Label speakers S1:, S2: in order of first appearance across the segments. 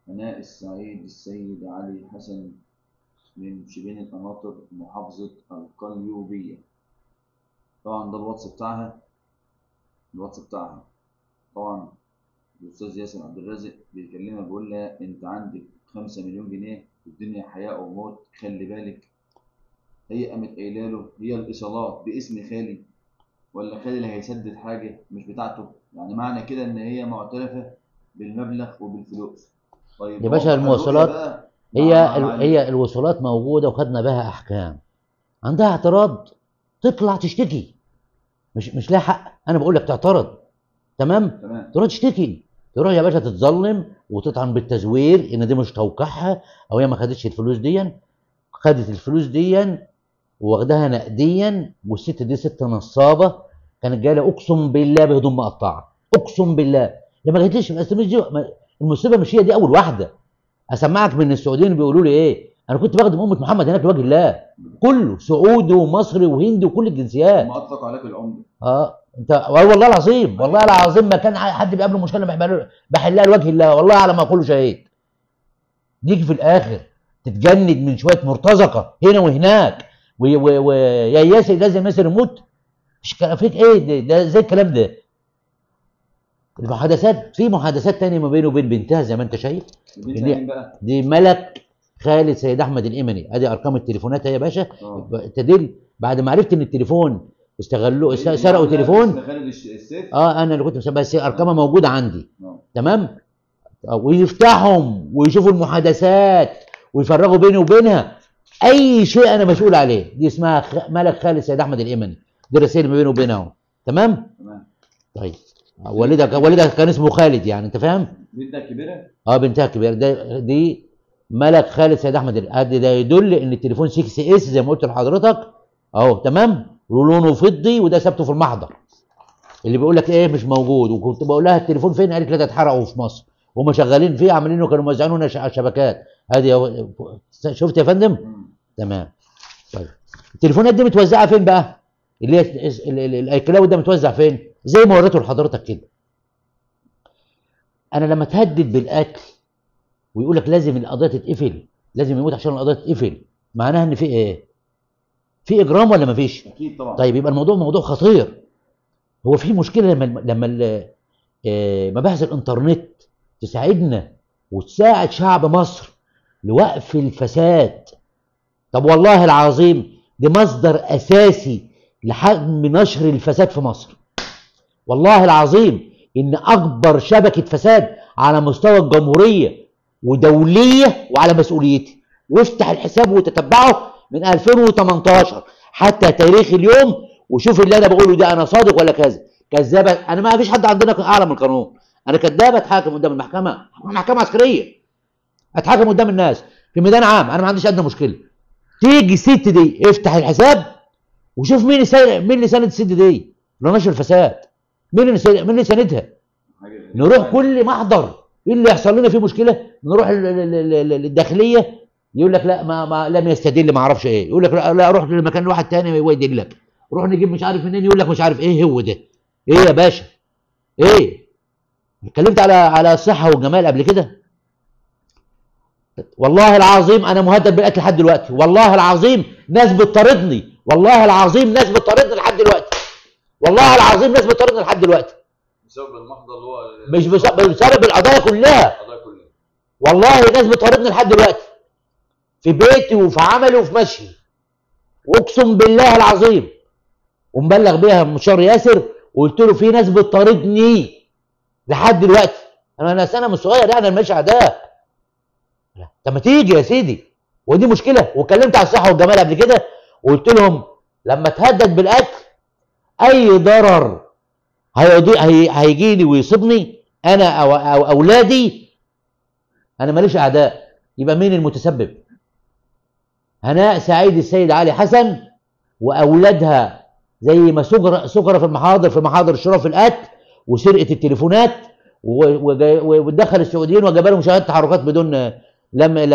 S1: هناء السعيد السيد علي حسن من شبين القناطر محافظة القليوبية. طبعا ده الواتس بتاعها. طبعا الأستاذ ياسر عبد الرازق بيكلمها بيقول لها أنت عندك 5 مليون جنيه والدنيا حياة أو موت، خلي بالك. هي قامت قايله له هي الإيصالات باسم خالي ولا خالي اللي هيسدد حاجة مش بتاعته؟ يعني معنى كده إن هي معترفة بالمبلغ وبالفلوس. طيب
S2: يا
S1: هو
S2: باشا
S1: بقى الرؤية
S2: المواصلات،
S1: بقى
S2: هي الوصولات موجوده وخدنا بها احكام. عندها اعتراض تطلع تشتكي، مش لها حق. انا بقول لك تعترض، تمام؟
S1: تمام.
S2: تروح تشتكي، تروح يا باشا تتظلم وتطعن بالتزوير ان دي مش توقيعها، او هي ما خدتش الفلوس دي. خدت الفلوس دي واخدها نقديا، والست دي ست نصابه. كانت جايه اقسم بالله بهدوم مقطعه، اقسم بالله. هي ما جاتليش المصيبه مش هي دي اول واحده. اسمعك من السعوديين بيقولوا لي ايه. انا كنت بخدم امه محمد هناك لوجه الله، كله سعودي ومصري وهندي وكل
S1: هم
S2: الجنسيات.
S1: أطلقوا عليك العمدة.
S2: انت والله العظيم، والله العظيم ما كان حد بيقابله مشكله بحلها لوجه الله، والله على ما اقوله شهيد. نيجي في الاخر تتجند من شويه مرتزقه هنا وهناك، ويا ياسر لازم ياسر يموت. مش فيك ايه ده زي الكلام ده. المحادثات، في محادثات تانية ما بينه وبين بنتها زي ما انت شايف.
S1: بنتها مين بقى؟
S2: دي ملك خالد سيد احمد الامني. ادي ارقام التليفونات يا باشا تدل. بعد ما عرفت ان التليفون استغلوه، سرقوا تليفون.
S1: خالد السيف.
S2: انا اللي كنت بس ارقامها موجوده عندي. تمام. ويفتحهم ويشوفوا المحادثات ويفرغوا بيني وبينها. اي شيء انا مسؤول عليه. دي اسمها ملك خالد سيد احمد الامني. دي رسائل ما بينه وبينها. تمام. طيب والدها كان اسمه خالد، يعني انت فاهم.
S1: بنتها كبيره.
S2: بنتها كبيره. دي ملك خالد سيد احمد الامني. ده يدل ان التليفون 6 اس زي ما قلت لحضرتك اهو. تمام. ولونه فضي، وده ثبته في المحضر. اللي بيقول لك ايه مش موجود، وكنت بقول لها التليفون فين، قالت لي ده اتحرقوا في مصر. هم شغالين فيه، عاملينه كانوا موزعينه على الشبكات. ادي شفت يا فندم. تمام. طيب التليفونات دي متوزعه فين بقى؟ اللي هي الايكلاود ده متوزع فين؟ زي ما وريته لحضرتك كده. انا لما تهدد بالقتل ويقول لك لازم القضيه تتقفل، لازم يموت عشان القضيه تتقفل، معناها ان في ايه؟ في اجرام ولا ما فيش؟
S1: اكيد طبعا.
S2: طيب يبقى الموضوع موضوع خطير. هو في مشكله لما مباحث الانترنت تساعدنا وتساعد شعب مصر لوقف الفساد. طب والله العظيم دي مصدر اساسي لحجم نشر الفساد في مصر. والله العظيم ان اكبر شبكه فساد على مستوى الجمهوريه ودوليه وعلى مسؤوليتي. وافتح الحساب وتتبعه من 2018 حتى تاريخ اليوم، وشوف اللي انا بقوله ده انا صادق ولا كذب. كذابه. انا ما فيش حد عندنا اعلى من القانون. انا كذاب اتحاكم قدام المحكمه، محكمه عسكريه، اتحاكم قدام الناس في ميدان عام. انا ما عنديش ادنى مشكله. تيجي الست دي افتح الحساب وشوف مين اللي ساند الست دي لنشر الفساد. مين اللي ساندها؟ نروح كل محضر ايه اللي يحصل لنا فيه مشكله نروح للداخليه، يقول لك لا ما لم يستدل، ما اعرفش ايه. يقول لك لا روح لمكان واحد تاني ويدل لك. روح نجيب مش عارف منين، يقول لك مش عارف ايه هو ده. ايه يا باشا؟ ايه؟ اتكلمت على الصحه والجمال قبل كده. والله العظيم انا مهدد بالقتل لحد دلوقتي. والله العظيم ناس بتطاردني. والله العظيم ناس بتطاردني لحد دلوقتي. والله العظيم ناس بتطاردني لحد دلوقتي.
S1: بسبب المحضر اللي هو
S2: مش بسبب القضايا كلها. والله ناس بتطاردني لحد دلوقتي في بيتي وفي عملي وفي مشي. واقسم بالله العظيم. ومبلغ بيها مستشار ياسر وقلت له في ناس بتطاردني لحد دلوقتي. انا مش صغير يعني، انا ماشي عداء. طب ما تيجي يا سيدي. ودي مشكله. واتكلمت على الصحه والجمال قبل كده وقلت لهم لما تهدد بالقتل اي ضرر هيجي لي ويصيبني انا او اولادي، انا ماليش اعداء. يبقى مين المتسبب؟ هناء سعيد السيد علي حسن واولادها، زي ما سجرة في محاضر الشرف في القتل وسرقه التليفونات ودخل السعوديين وجاب لهم شهاده تحركات بدون لما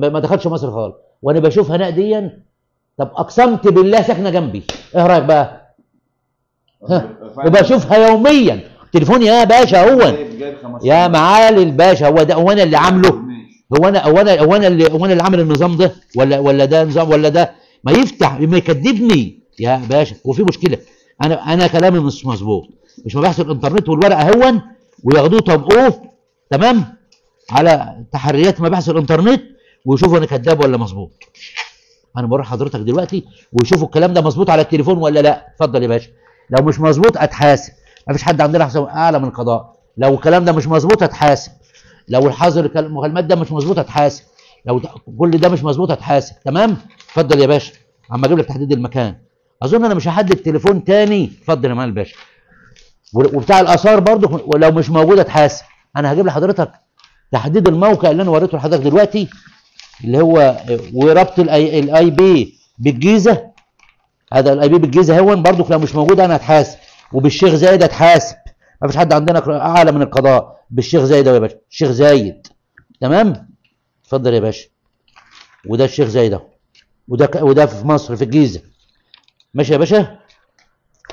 S2: ما دخلش مصر خالص. وانا بشوف هناء دي. طب اقسمت بالله ساكنه جنبي. ايه رايك بقى؟ وبشوفها يوميا تليفون يا باشا، هو
S1: جايب 15
S2: يا معالي الباشا، هو ده، هو انا اللي عامله؟ هو انا اللي عامل النظام ده، ولا ده نظام ولا ده؟ ما يفتح، ما يكذبني يا باشا. وفي مشكله، انا كلامي مش مظبوط، مش مباحث الانترنت والورقه هون وياخدوه طبقوه تمام على تحريات مباحث الانترنت ويشوفوا انا كذاب ولا مظبوط. انا بروح حضرتك دلوقتي ويشوفوا الكلام ده مظبوط على التليفون ولا لا. اتفضل يا باشا. لو مش مظبوط اتحاسب، ما فيش حد عندنا احسن اعلى من القضاء. لو الكلام ده مش مظبوط اتحاسب، لو الحظر المكالمات ده مش مظبوط اتحاسب، لو كل ده مش مظبوط اتحاسب. تمام. اتفضل يا باشا، عم اجيب لك تحديد المكان. اظن انا مش هحدد تليفون تاني. اتفضل يا معالي الباشا. وبتاع الاثار برضو ولو مش موجود اتحاسب. انا هجيب لحضرتك تحديد الموقع اللي انا وريته لحضرتك دلوقتي، اللي هو وربط الاي بي بالجيزه. هذا الاي بي بالجيزه هون برضو لو مش موجود انا هتحاسب، وبالشيخ زايد اتحاسب. ما فيش حد عندنا اعلى من القضاء. بالشيخ زايد يا باشا، الشيخ زايد. تمام. اتفضل يا باشا. وده الشيخ زايد اهو، وده في مصر في الجيزه. ماشي يا باشا.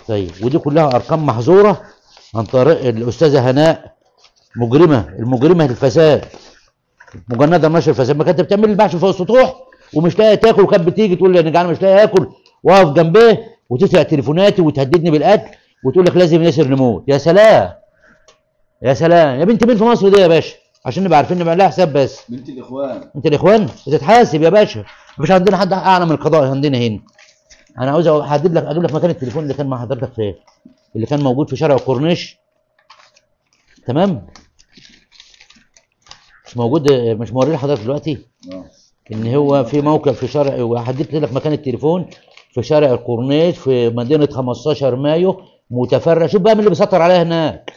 S2: طيب، ودي كلها ارقام محظوره عن طريق الاستاذه هناء، المجرمه الفساد، مجنده نشر الفساد. ما كانت بتعمل البحث فوق السطوح ومش لاقيه تاكل، وكانت بتيجي تقول لي انا جعانه مش لاقيه اكل، واقف جنبيه وتسرق تليفوناتي وتهددني بالقتل وتقول لك لازم ياسر نموت. يا سلام يا سلام. يا بنت مين في مصر دي يا باشا؟ عشان نبقى عارفين نبقى لها حساب. بس
S1: بنت الاخوان.
S2: انت الاخوان بتتحاسب يا باشا. مفيش عندنا حد اعلى من القضاء عندنا هنا. انا عاوز احدد لك، اجيب لك مكان التليفون اللي كان مع حضرتك فين، اللي كان موجود في شارع الكورنيش. تمام. مش موجود، مش موري لحضرتك دلوقتي ان هو في موقع في شارع، وحددت لك مكان التليفون في شارع الكورنيش في مدينه 15 مايو متفرع. شوف بقى مين اللي بيسطر عليها هناك.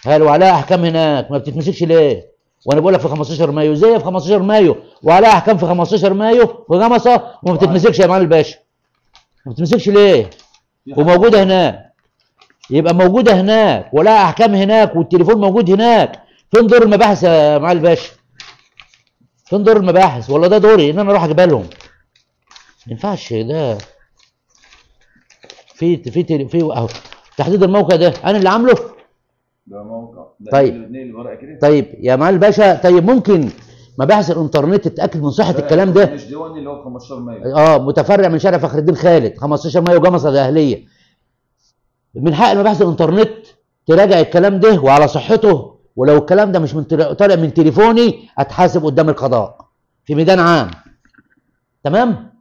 S2: هل وعليها احكام هناك ما بتتمسكش ليه؟ وانا بقول لك في 15 مايو زي في 15 مايو وعليها احكام في 15 مايو في جمصه وما بتتمسكش يا معالي الباشا. ما بتتمسكش ليه؟ وموجوده هناك. يبقى موجوده هناك ولا احكام هناك والتليفون موجود هناك. فين دور المباحث يا معالي الباشا؟ فين دور المباحث؟ ولا ده دوري ان انا اروح اجيبها لهم؟ ما ينفعش ده. في اهو تحديد الموقع ده انا اللي عامله.
S1: ده موقع ده.
S2: طيب يا معالي الباشا، طيب ممكن مباحث الانترنت تتاكد من صحه الكلام ده؟
S1: مش ديواني اللي هو 15 مايو.
S2: متفرع من شارع فخر الدين خالد 15 مايو جمصه الاهليه. من حق مباحث الانترنت تراجع الكلام ده وعلى صحته، ولو الكلام ده مش طالع من تليفوني اتحاسب قدام القضاء في ميدان عام. تمام.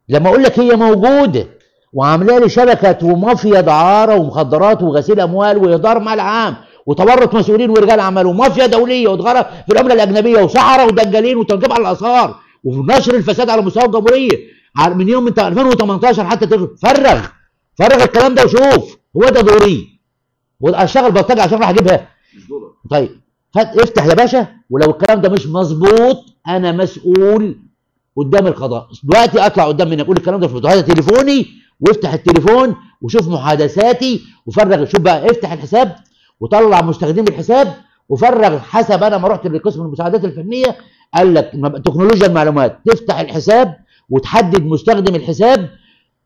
S2: لما اقول لك هي موجوده وعامله لي شبكه ومافيا دعاره ومخدرات وغسيل اموال واهدار مال عام وتورط مسؤولين ورجال اعمال ومافيا دوليه وتجاره في العمله الاجنبيه وسحره ودجالين وتنقيب على الاثار ونشر الفساد على مستوى الجمهوريه من يوم 2018 حتى فرغ الكلام ده وشوف. هو ده دوري واشتغل بلطجه عشان راح اجيبها؟ طيب افتح يا باشا. ولو الكلام ده مش مظبوط انا مسؤول قدام القضاء. دلوقتي اطلع قدام منك اقول الكلام ده في هذا تليفوني، وافتح التليفون وشوف محادثاتي وفرغ. شوف بقى، افتح الحساب وطلع مستخدمي الحساب وفرغ حسب. انا ما رحت لقسم المساعدات الفنيه قال لك تكنولوجيا المعلومات، تفتح الحساب وتحدد مستخدم الحساب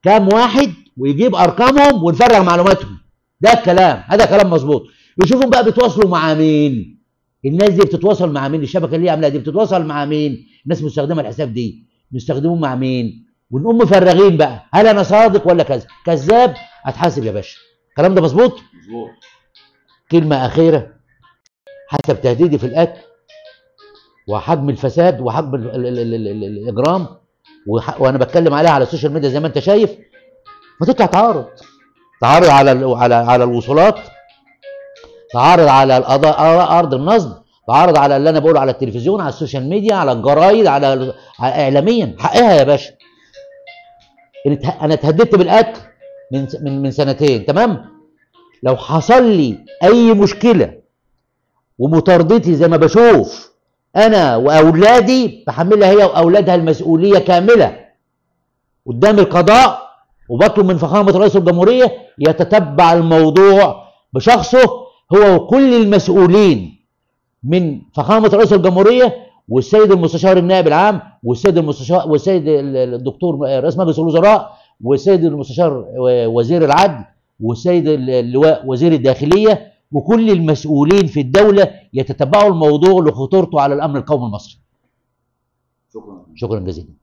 S2: كام واحد ويجيب ارقامهم ونفرغ معلوماتهم. ده الكلام، هذا كلام مظبوط. يشوفوا بقى بيتواصلوا مع مين. الناس دي بتتواصل مع مين؟ الشبكه اللي هي عاملاها دي بتتواصل مع مين؟ الناس مستخدمه الحساب دي بيستخدموه مع مين؟ ونقوم مفرغين بقى هل انا صادق ولا كذاب. اتحاسب يا باشا. الكلام ده مظبوط؟
S1: مظبوط.
S2: كلمه اخيره. حسب تهديدي في القتل وحجم الفساد وحجم الاجرام وانا بتكلم عليها على السوشيال ميديا زي ما انت شايف، ما تطلع تعارض على الوصولات، تعارض على ارض النصب، تعارض على اللي انا بقوله على التلفزيون، على السوشيال ميديا، على الجرايد، على اعلاميا. حقها يا باشا. انا اتهددت بالقتل من سنتين. تمام. لو حصل لي اي مشكله ومطاردتي زي ما بشوف انا واولادي، بحملها هي واولادها المسؤوليه كامله قدام القضاء، وبطلب من فخامه رئيس الجمهوريه يتتبع الموضوع بشخصه هو وكل المسؤولين من فخامه رئيس الجمهوريه والسيد المستشار النائب العام والسيد المستشار والسيد الدكتور رئيس مجلس الوزراء والسيد المستشار وزير العدل والسيد اللواء وزير الداخليه وكل المسؤولين في الدوله يتتبعوا الموضوع لخطورته على الامن القومي المصري.
S1: شكرا.
S2: شكرا جزيلا.